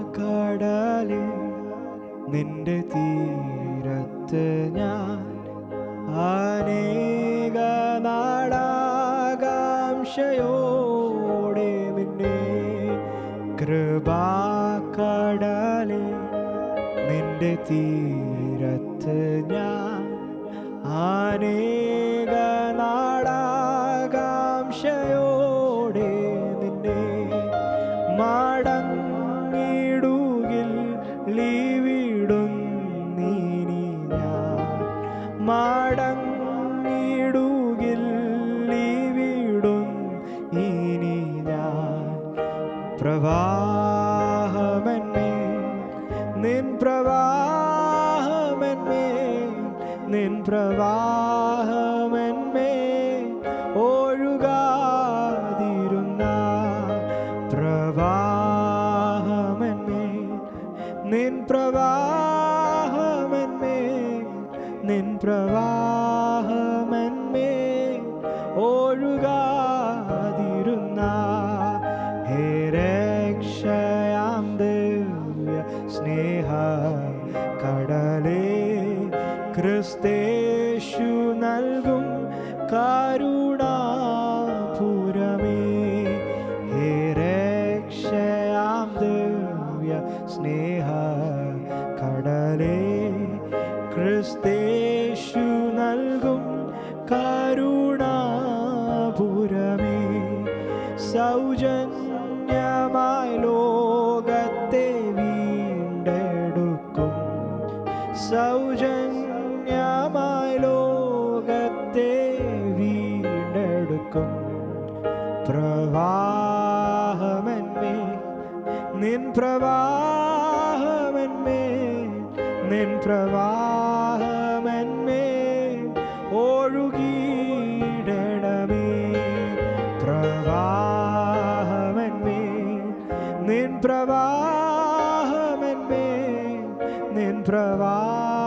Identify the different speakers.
Speaker 1: കൃപാകടലേ നിന്റെ തീരത്ത് ഞാൻ അനേക നാടാകാംക്ഷയോടെ നിന്നെ കൃപാകടലേ നിന്റെ തീരത്ത് ഞാൻ അനേക നാടാകാംക്ഷയോടെ നിന്നെ മടങ്ങിടുകിൽ ലീവിടുന്നീനി ഞാൻ മടങ്ങിടുകിൽ ലീവിടും ഇനി ഞാൻ പ്രവാഹമെന്മേ നിൻ പ്രവാഹമെന്മേ നിൻ പ്രവാഹമെന്മേ ഒഴുകാതിരുന്ന പ്രവാഹമെന്മേ നിൻ പ്രവാഹമെന്മേ നിൻ പ്രവാഹമെന്മേ ഒഴുകാതിരുന്ന ഹേ രക്ഷയാം ദിവ്യ സ്നേഹ കടലേ ക്രിസ്തേശു നൽകും കരുണാപുരമേ ഹേ രക്ഷയാം ദിവ്യ സ്നേഹ കടലേ ക്രിസ്തേശു നൽകും കരുണാപുരമേ സൗജന്യമായി ലോകത്തെ വീണ്ടെടുക്കും സൗജന്യമായി ലോകത്തെ വീണ്ടെടുക്കും പ്രവാഹമെന്മേ നിൻ പ്രവാഹമെന്മേ നിൻ പ്രവാഹമെന്മേ ഒഴുകിയിടണമേ പ്രവാഹമെന്മേ നിൻ പ്രവാഹമെന്മേ നിൻ പ്രവാഹമെന്മേ